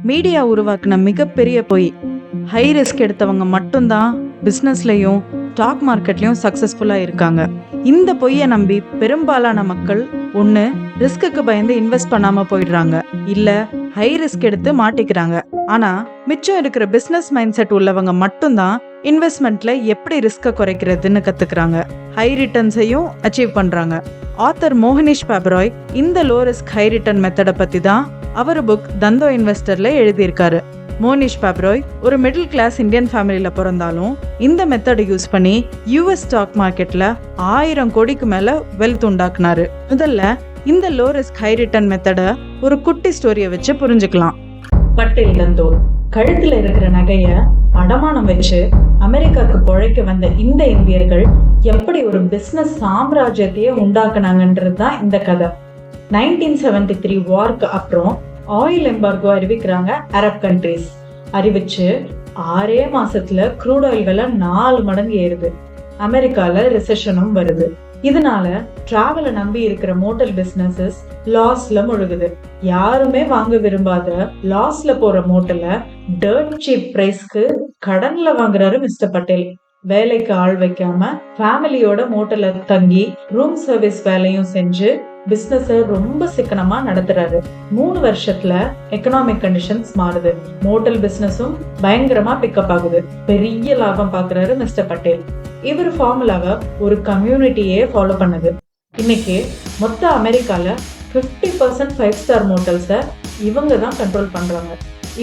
Media உருவாக்குன மிகப்பெரிய பொய். ஹை ரிஸ்க் எடுத்தவங்க மட்டும்தான் பிசினஸ்லயும் ஸ்டாக் மார்க்கெட்லயும் சக்சஸ்ஃபுல்லா இருக்காங்க. இந்த பொய்யை நம்பி பெரும்பாலான மக்கள் ஒண்ணு ரிஸ்க்கு பயந்து இன்வெஸ்ட் பண்ணாம போயிடுறாங்க, இல்ல ஹை ரிஸ்க் எடுத்து மாட்டிக்கிறாங்க. ஆனா மிச்சம் இருக்கிற பிசினஸ் மைண்ட் செட் உள்ளவங்க மட்டும்தான் இன்வெஸ்ட்மெண்ட்ல எப்படி ரிஸ்க குறைக்கிறதுன்னு கத்துக்கிறாங்க, ஹை ரிட்டர்ன்ஸையும் அச்சீவ் பண்றாங்க. ஆத்தர் மோகனிஷ் பாபராய் இந்த லோ ரிஸ்க் ஹை ரிட்டர்ன் மெத்தடை பத்தி தான் அவர் புக் தந்தோ இன்வெஸ்டர்ல எழுதியிருக்காரு. மோனிஷ் பாப்ராய் ஒரு மிடில் கிளாஸ் இந்தியன் ஃபேமிலியில பிறந்தாலும் இந்த மெத்தடை யூஸ் பண்ணி யூஎஸ் ஸ்டாக் மார்க்கெட்ல 1000 கோடிக்கு மேல வெல்த் உண்டாக்குனாரு. முதல்ல இந்த லோ ரிஸ்க் ஹை ரிட்டர்ன் மெத்தடை ஒரு குட்டி ஸ்டோரியை வச்சு புரிஞ்சுக்கலாம். பட்டேல் தந்தோ கழுத்துல இருக்கிற நகைய அடமானம் வச்சு அமெரிக்காவுக்கு பொழைக்க வந்த இந்த இந்தியர்கள் எப்படி ஒரு பிசினஸ் சாம்ராஜ்யத்தையே உண்டாக்குனாங்கன்றது தான் இந்த கதை. 1973 வார்க்கு அப்புறம் ஆயில் எம்பார்கோ அறிவிக்கிறாங்க அரப் கண்ட்ரிஸ். அறிவிச்சு 6 மாசத்துல க்ரூட் ஆயில் விலை 4 மடங்கு ஏறுது. அமெரிக்கால ரிசெஷனும் வருது. இதனால டிராவலை நம்பி இருக்கிற மோட்டல் பிசினஸஸ் லாஸ்ல முழுகுது. யாருமே வாங்க விரும்பாத லாஸ்ல போற மோட்டல டர்ட் சீப் பிரைஸ்க்கு கடன்ல வாங்குறாரு மிஸ்டர் பட்டேல். வேலைக்கு ஆள் வைக்காம ஃபேமிலியோட மோட்டல்ல தங்கி ரூம் சர்வீஸ் வேலையும் செஞ்சு பிசினஸ் ரொம்ப சிக்கனமா நடத்துறாரு. 3 வருஷத்துல எக்கனாமிக் கண்டிஷன்ஸ் மாறுது. மோட்டல் பிசினஸும் பயங்கரமா பிக்கப் ஆகுது. பெரிய லாபம் பாக்குறாரு மிஸ்டர் பட்டேல். இவர் ஃபார்முலாவை ஒரு கம்யூனிட்டியே ஃபாலோ பண்ணுது. இன்னைக்கு மொத்த அமெரிக்கால 50% 5 ஸ்டார் மோட்டல்ஸை இவங்க தான் கண்ட்ரோல் பண்றாங்க.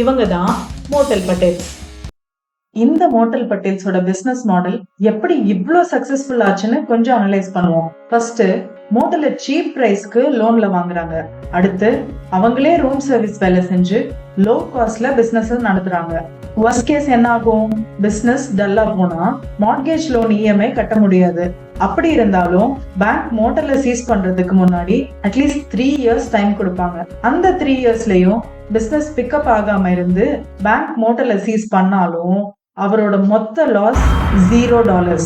இவங்க தான் மோட்டல் பட்டேல்ஸ். இந்த மோட்டல் பட்டேல்ஸோட பிசினஸ் மாடல் எப்படி இவ்ளோ சக்சஸ்ஃபுல் ஆச்சுன்னு கொஞ்சம் அனலைஸ் பண்ணுவோம். ஃபர்ஸ்ட், மோட்டலை சீப் பிரைஸ்க்கு லோன்ல வாங்குறாங்க. அடுத்து அவங்களே ரூம் சர்வீஸ் வேலை செஞ்சு லோ காஸ்ட்ல பிசினஸ் நடத்துறாங்க. வர்ஸ்ட் கேஸ் என்ன ஆகும்? பிசினஸ் டல்லா போனா மார்ட்கேஜ் லோன் இஎம்ஐ கட்ட முடியாது. அப்படி இருந்தாலும் பேங்க் மோட்டலை சீஸ் பண்றதுக்கு முன்னாடி அட்லீஸ்ட் 3 இயர்ஸ் டைம் கொடுப்பாங்க. அந்த 3 இயர்ஸ்லயும் பிசினஸ் பிக்கப் ஆகாம இருந்து பேங்க் மோட்டலை சீஸ் பண்ணாலும் அவரோட மொத்த லாஸ் $0.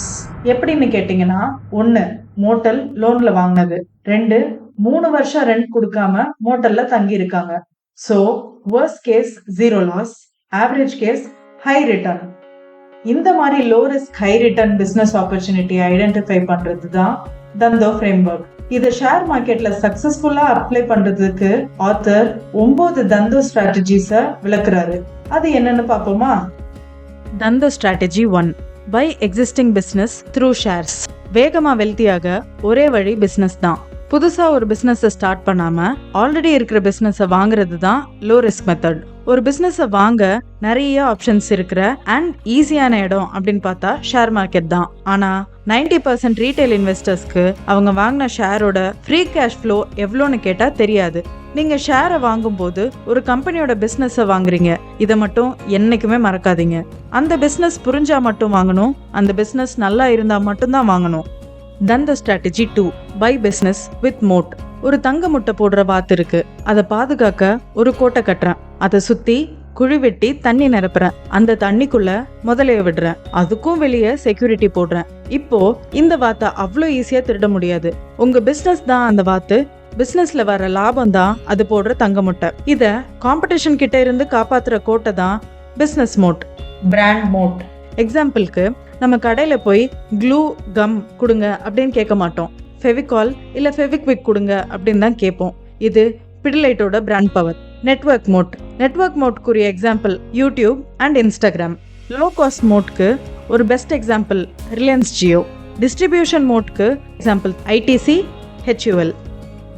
எப்படின்னு கேட்டீங்கன்னா, 1 மோட்டல் லோன்ல வாங்கினது, 2 3 வருஷம் ரெண்ட் கொடுக்காம மோட்டல்ல தங்கி இருக்காங்க. So worst case 0 loss, average case high return. இந்த மாதிரி low risk high return business opportunity identify பண்றது தான் தந்தோ ஃப்ரேம்வொர்க். இதை ஷேர் மார்க்கெட்ல சக்சஸ்ஃபுல்லா அப்ளை பண்றதுக்கு ஆத்தர் 9 தந்தோ ஸ்ட்ராட்டஜிஸ விளக்குறாரு. அது என்னன்னு பாப்போமா? Dhandho strategy 1, buy existing business through shares. வேகமா வெல்த்தியாக ஒரே வழி பிசினஸ் தான். புதுசா ஒரு பிசினஸ் ஸ்டார்ட் பண்ணாம ஆல்ரெடி இருக்கிற பிசினஸ் வாங்குறது தான் லோ ரிஸ்க் மெத்தட். ஒரு பிசினஸ் வாங்க நிறைய ஆப்ஷன்ஸ் இருக்கிற அண்ட் ஈஸியான இடம் அப்படின்னு பார்த்தா ஷேர் மார்க்கெட் தான். ஆனா 90% ரீட்டைல் இன்வெஸ்டர்ஸ்க்கு அவங்க வாங்கின ஷேரோட ஃப்ரீ கேஷ் ஃப்ளோ எவ்வளோன்னு கேட்டா தெரியாது. நீங்க ஷேரை வாங்கும் போது ஒரு கம்பெனியோட பிசினஸ் வாங்குறீங்க, இதை மட்டும் என்னைக்குமே மறக்காதீங்க. அந்த பிசினஸ் புரிஞ்சா மட்டும் வாங்கணும், அந்த பிசினஸ் நல்லா இருந்தா மட்டும்தான் வாங்கணும். Dhandho strategy 2, buy business with moat. ஒரு தங்க முட்டை போடுற வாத்து இருக்கு, அதை பாதுகாக்க ஒரு கோட்டை கட்டுறேன். அதை சுத்தி குழி வெட்டி தண்ணி நிரப்புறேன். அந்த தண்ணிக்குள்ள முதலைய விடுறேன். அதுக்கும் வெளியே செக்யூரிட்டி போடுறேன். இப்போ இந்த வாத்தை அவ்வளோ ஈஸியா திருட முடியாது. உங்க பிசினஸ் தான் அந்த வாத்து, பிசினஸ்ல வர லாபம் தான் அது போடுற தங்க முட்டை. இத காம்படிஷன் கிட்ட இருந்து காப்பாத்துற கோட்டை தான் பிசினஸ் மோட், பிராண்ட் மோட். எக்ஸாம்பிளுக்கு, நம்ம கடையில போய் க்ளூ கம் கொடுங்க அப்படின்னு கேட்க மாட்டோம். ஃபெவிகால் இல்ல ஃபெவிக்விக் கொடுங்க அப்படின்னு தான் கேட்போம். இது பிடிலைட்டோட brand power. Network moat. Network மோட்க்குரிய example YouTube and Instagram. Low cost மோட்க்கு ஒரு best example Reliance Jio. Distribution மோட்க்கு example ITC, HUL.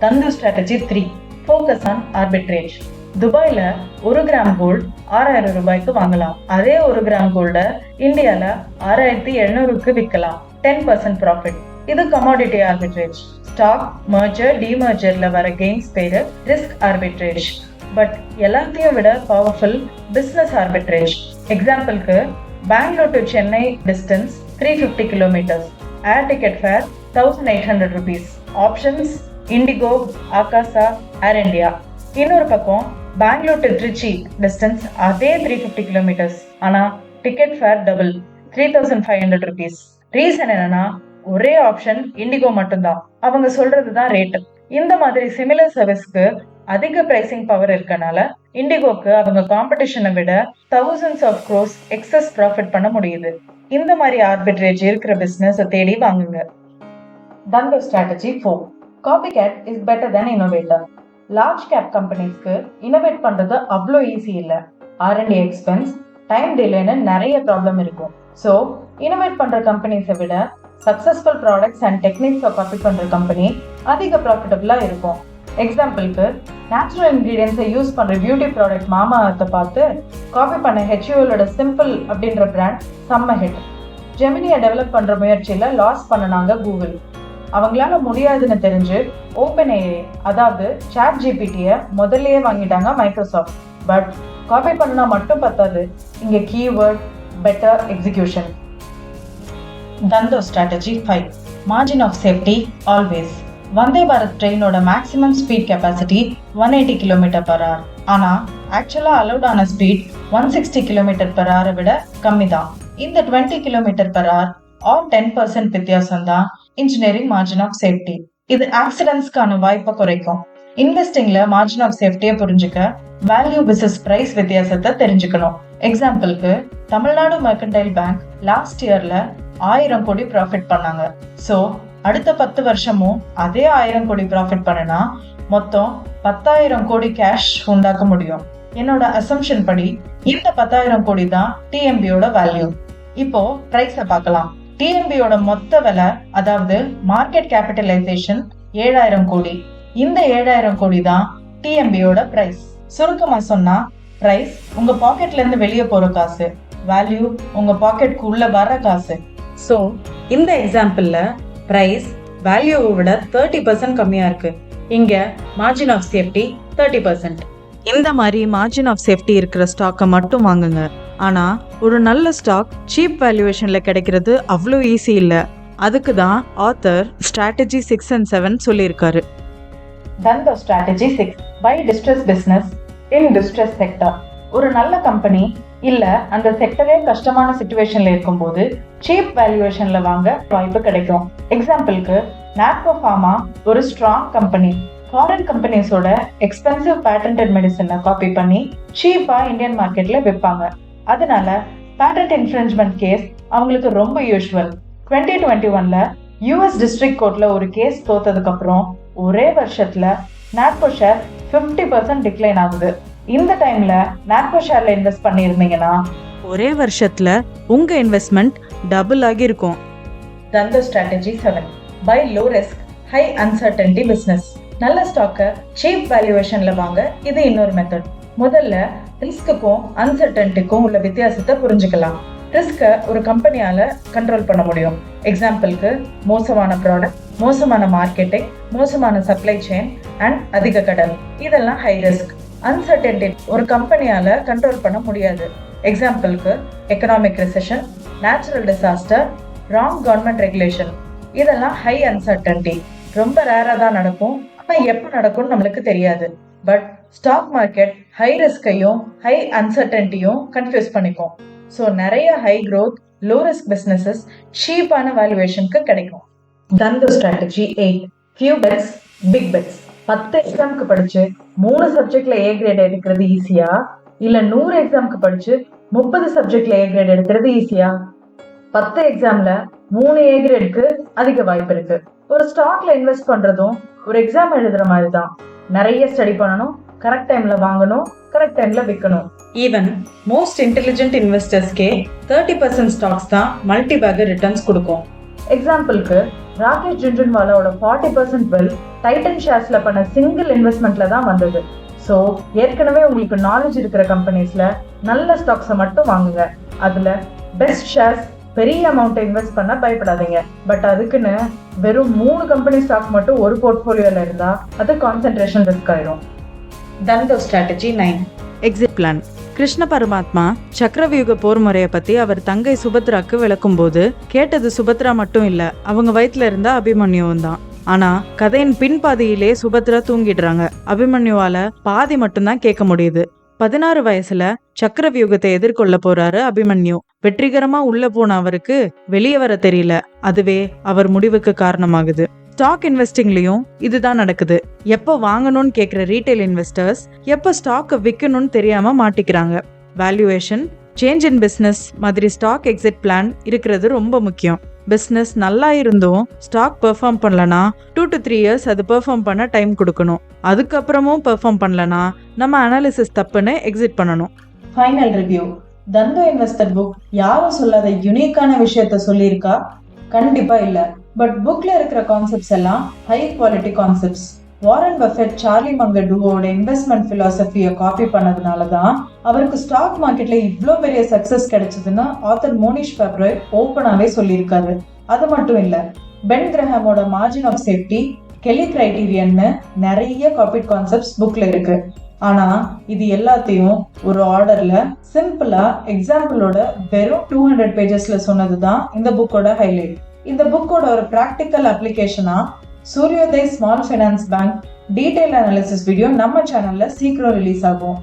Dhandho strategy 3, focus on arbitrage. துபாயில 1 கிராம் கோல்டு 6000 ரூபாய்க்கு வாங்கலாம். அதே 1 கிராம் கோல்ட இந்தியால 6700க்கு விற்கலாம். 10% ப்ராஃபிட். இது கமாடிட்டி ஆர்பிட்ரேஜ். ஸ்டாக் மர்ஜர் டிமர்ஜர்ல வர கெயின்ஸ் பேரு ரிஸ்க் ஆர்பிட்ரேஜ். பட் எல்லாத்தையும் விட பவர்ஃபுல் பிசினஸ் ஆர்பிட்ரேஜ். எக்ஸாம்பிளுக்கு, Bengaluru to Chennai distance 350 kilometres. Air ticket fare 1800 rupees. Options IndiGo, Akasa, Air India. இன்னொரு பக்கம் பெங்களூர் டு திருச்சி டிஸ்டன்ஸ் அதே 350 கிலோமீட்டர்ஸ். ஆனா ticket fair double, 3500 rupees. Reason என்னன்னா, ஒரே ஆப்ஷன் இண்டிகோ மட்டும்தான். அவங்க சொல்றதுதான் ரேட். இந்த மாதிரி சிமிலர் சர்வீஸ்க்கு அதிக பிரைசிங் பவர் இருக்கனால இண்டிகோக்கு அவங்க காம்படிஷனை விட thousands of crores excess profit பண்ண முடியுது. இந்த மாதிரி ஆர்பிட்ரேஜ் இருக்கிற பிசினஸ் தேடி வாங்குங்க. Dhandho strategy 4. Copycat is better than innovator. Large cap கம்பெனிஸ்க்கு இனோவேட் பண்றது அவ்வளோ ஈஸி இல்லை. R&D எக்ஸ்பென்ஸ், டைம் டிலேன்னு நிறைய ப்ராப்ளம் இருக்கும். ஸோ இனோவேட் பண்ற கம்பெனிஸை விட சக்சஸ்ஃபுல் ப்ராடக்ட்ஸ் அண்ட் டெக்னிக்ஸை காப்பி பண்ற கம்பெனி அதிக ப்ராஃபிட்டபிளா இருக்கும். எக்ஸாம்பிளுக்கு நேச்சுரல் இன்கிரீடியன்ஸை யூஸ் பண்ற பியூட்டி ப்ராடக்ட் மாமா அர்த்தை பார்த்து காப்பி பண்ண HULோட சிம்பிள் அப்படின்ற பிராண்ட் செம்ம ஹிட். ஜெமினியை டெவலப் பண்ற முயற்சியில லாஸ் பண்ணனாங்க கூகுள். அவங்களால முடியாதுன்னு தெரிஞ்சு OpenAI அதாவது ChatGPT-ய முதல்லயே வாங்கிட்டாங்க மைக்ரோசாஃப்ட். பட் காப்பி பண்ணா மட்டும் பத்தாது, இங்க keyword better execution. Dhandho strategy 5. Margin of safety always. Vande Bharat ட்ரெயினோட மேக்ஸிமம் ஸ்பீட் கெப்பாசிட்டி 180 km/h. ஆனா ஆக்சுவலா அலௌடான ஸ்பீட் 160 km/h விட கம்மி தான். இந்த 20 km/h ஆர் 10% வித்தியாசம் தான் இன்ஜினியரிங் மார்ஜின் ஆஃப் சேஃப்டி. இது ஆக்சிடென்ட்ஸ்க்கான வாய்ப்பை குறைக்கும். இன்வெஸ்டிங்ல மார்ஜின் ஆஃப் சேஃப்டியை புரிஞ்சுக்க வேல்யூ விசஸ் பிரைஸ் வித்தியாசத்தை தெரிஞ்சுக்கணும். எக்ஸாம்பிளுக்கு தமிழ்நாடு மெர்கன்டைல் பேங்க் லாஸ்ட் இயர்ல 1000 கோடி ப்ராஃபிட் பண்ணாங்க. ஸோ அடுத்த 10 வருஷமும் அதே 1000 கோடி ப்ராஃபிட் பண்ணனா மொத்தம் 10,000 கோடி கேஷ் உண்டாக்க முடியும். என்னோட அசம்ஷன் படி இந்த 10,000 கோடி தான் TMBயோட வேல்யூ. இப்போ பிரைஸை பார்க்கலாம். TMBயோட மொத்த விலை, அதாவது மார்க்கெட் கேபிட்டலைசேஷன் 7,000 கோடி. இந்த 7,000 கோடி தான் TMBயோட பிரைஸ். சுருக்கமா சொன்னா பிரைஸ் உங்க பாக்கெட்ல இருந்து வெளியே போற காசு, வேல்யூ உங்க பாக்கெட்க்கு உள்ள வர காசு. ஸோ இந்த எக்ஸாம்பிள்ல பிரைஸ் வேல்யூவை விட 30% கம்மியா இருக்கு. இங்க மார்ஜின் ஆஃப் சேஃப்டி 30%. இந்த மாதிரி மார்ஜின் ஆஃப் சேஃப்டி இருக்கிற ஸ்டாக்கை மட்டும் வாங்குங்க. ஆனா ஒரு நல்ல ஸ்டாக் சீப் வேல்யூவேஷன்ல கிடைக்கிறது அவ்வளோ ஈஸி இல்லை. அதுக்கு தான் ஆத்தர் ஸ்ட்ராட்டஜி 6 and 7 சொல்லியிருக்காரு. Dhandho strategy 6. Buy distress business in distress sector. ஒரு நல்ல கம்பெனி இல்ல அந்த செக்டரே கஷ்டமான சிச்சுவேஷன்ல இருக்கும்போது சீப் வேல்யூவேஷன்ல வாங்க வாய்ப்பு கிடைக்கும். எக்ஸாம்பிளுக்கு நாட்கோ ஃபார்மா ஒரு ஸ்ட்ராங் கம்பெனி. ஃபாரின் கம்பெனிஸோட எக்ஸ்பென்சிவ் பேட்டன்டட் மெடிசனை காப்பி பண்ணி சீப்பா இந்தியன் மார்க்கெட்ல விற்பாங்க. அதனால பேட்டன்ட் இன்ஃப்ரிஞ்ச்மெண்ட் கேஸ் அவங்களுக்கு ரொம்ப யூஷுவல். 2021ல US டிஸ்ட்ரிக்ட் கோர்ட்ல ஒரு கேஸ் தோத்ததுக்கு அப்புறம் ஒரே வருஷத்துல நாட்கோ ஷேர் 50% டிக்ளைன் ஆகுது. இந்த டைம்ல நாட்கோ ஷேர்ல இன்வெஸ்ட் பண்ணியிருந்தீங்கன்னா ஒரே வருஷத்துல உங்க இன்வெஸ்ட்மெண்ட் டபுள் ஆகி இருக்கும். Dhandho strategy 7. Buy low risk high uncertainty business. நல்ல ஸ்டாக்கை சீப் வேல்யூவேஷன்ல வாங்க இது இன்னொரு மெத்தட். முதல்ல ரிஸ்க்குக்கும் அன்சர்டனிட்டிக்கும் உள்ள வித்தியாசத்தை புரிஞ்சுக்கலாம். ரிஸ்கை ஒரு கம்பெனியால கண்ட்ரோல் பண்ண முடியும். எக்ஸாம்பிளுக்கு மோசமான ப்ராடக்ட், மோசமான மார்க்கெட்டிங், மோசமான சப்ளை செயின் அண்ட் அதிக கடன், இதெல்லாம் ஹை ரிஸ்க். அன்சர்டனிட்டி ஒரு கம்பெனியால கண்ட்ரோல் பண்ண முடியாது. எக்ஸாம்பிளுக்கு economic recession, natural disaster, wrong government regulation, இதெல்லாம் ஹை அன்சர்டனிட்டி. ரொம்ப ரேரா தான் நடக்கும், ஆனா எப்போ நடக்கும்னு நம்மளுக்கு தெரியாது. பட் ஸ்டாக் மார்க்கெட் ஹை ரிஸ்கையும் ஹை அன்சர்டனிட்டியும் கன்ஃபியூஸ் பண்ணிக்கும். ஸோ நிறைய high growth low risk businesses சீப்பான வேல்யூவேஷனுக்கு கிடைக்கும். Dhandho strategy 8. Few bets big bets. 10 எக்ஸாமுக்கு படிச்சு 3 சப்ஜெக்ட்ல A கிரேட் எடுக்கிறது ஈஸியா, இல்ல 100 எக்ஸாமுக்கு படிச்சு 30 சப்ஜெக்ட்ல A கிரேட் எடுக்கிறது ஈஸியா? 10 எக்ஸாம்ல 3 A கிரேடுக்கு அதிக வாய்ப்பு இருக்கு. ஒரு ஸ்டாக்ல இன்வெஸ்ட் பண்றதும் ஒரு எக்ஸாம் எழுதுற மாதிரி தான். நிறைய ஸ்டடி பண்ணணும், கரெக்ட் டைம்ல வாங்கணும், கரெக்ட் டைம்ல விற்கணும். ஈவன் மோஸ்ட் இன்டெலிஜென்ட் இன்வெஸ்டர்ஸ்க்கே 30% ஸ்டாக்ஸ் தான் மல்டி பேக்கர் ரிட்டர்ன்ஸ் கொடுக்கும். எக்ஸாம்பிளுக்கு ராகேஷ் ஜுன்ஜுன்வாலாவோட 40% வெல் டைட்டன் ஷேர்ஸ்ல பண்ண சிங்கிள் இன்வெஸ்ட்மெண்ட்ல தான் வந்தது. ஸோ ஏற்கனவே உங்களுக்கு நாலேஜ் இருக்கிற கம்பெனிஸ்ல நல்ல ஸ்டாக்ஸை மட்டும் வாங்குங்க. அதுல பெஸ்ட் ஷேர்ஸ் பெரிய அமௌண்ட் இன்வெஸ்ட் பண்ண பயப்படாதீங்க. பட் அதுக்குன்னு வெறும் 3 கம்பெனி ஸ்டாக் மட்டும் ஒரு போர்ட்ஃபோலியோல இருந்தா அது கான்சென்ட்ரேஷன் ரிஸ்க் ஆயிடும். Dhandho strategy 9. Exit plan. Krishna பரமாத்மா சக்கரவியூக போர் முறையை பத்தி அவர் தங்கை சுபத்ராக்கு விளக்கும் போது கேட்டது சுபத்ரா மட்டும் இல்ல, அவங்க வயிற்றுல இருந்த அபிமன்யுவும் தான். ஆனா கதையின் பின்பாதியிலே சுபத்ரா தூங்கிடுறாங்க. அபிமன்யுவால பாதி மட்டும்தான் கேட்க முடியுது. 16 வயசுல சக்கரவியூகத்தை எதிர்கொள்ள போறாரு அபிமன்யு. வெற்றிகரமா உள்ள போன அவருக்கு வெளியே வர தெரியல. அதுவே அவர் முடிவுக்கு காரணமாகுது. ஸ்டாக் இன்வெஸ்டிங்லயும் இதுதான் நடக்குது. எப்போ வாங்கணும்னு கேட்குற ரீட்டைல் இன்வெஸ்டர்ஸ் எப்போ ஸ்டாக்கை விற்கணும்னு தெரியாம மாட்டிக்கிறாங்க. வேல்யூவேஷன், சேஞ்ச் இன் பிஸ்னஸ் மாதிரி ஸ்டாக் எக்ஸிட் பிளான் இருக்கிறது ரொம்ப முக்கியம். பிஸ்னஸ் நல்லா இருந்தும் ஸ்டாக் பெர்ஃபார்ம் பண்ணலனா 2 to 3 years அது பெர்ஃபார்ம் பண்ண டைம் கொடுக்கணும். அதுக்கப்புறமும் பெர்ஃபார்ம் பண்ணலனா நம்ம அனாலிசிஸ் தப்புன்னு எக்ஸிட் பண்ணணும். Final review. Dhandho investor book யாரும் சொல்லாத யூனிக்கான விஷயத்த சொல்லியிருக்கா? கண்டிப்பா இல்ல. பட் புக்ல இருக்கிற கான்செப்ட்ஸ் எல்லாம் high quality concepts. Warren Buffett, Charlie Munger டூவோட இன்வெஸ்ட்மெண்ட் பிலாசபியை காப்பி பண்ணதுனால தான் அவருக்கு ஸ்டாக் மார்க்கெட்ல இவ்வளோ பெரிய சக்சஸ் கிடைச்சதுன்னு ஆத்தர் மோனிஷ் ஃபேப்ராய் ஓப்பனாவே சொல்லியிருக்காரு. அது மட்டும் இல்ல, பென் கிரஹாமோட மார்ஜின் ஆஃப் சேஃப்டி, கெல்லி கிரைட்டீரியன்னு நிறைய காப்பி கான்செப்ட்ஸ் புக்ல இருக்கு. ஆனா இது எல்லாத்தையும் ஒரு ஆர்டர்ல சிம்பிளா எக்ஸாம்பிளோட வெறும் 200 பேஜஸ்ல சொன்னதுதான் இந்த புக்கோட ஹைலைட். இந்த புக்கோட ஒரு பிராக்டிக்கல் அப்ளிகேஷனா Suryoday small finance bank detail analysis video நம்ம சேனல்ல சீக்கிரம் ரிலீஸ் ஆகும்.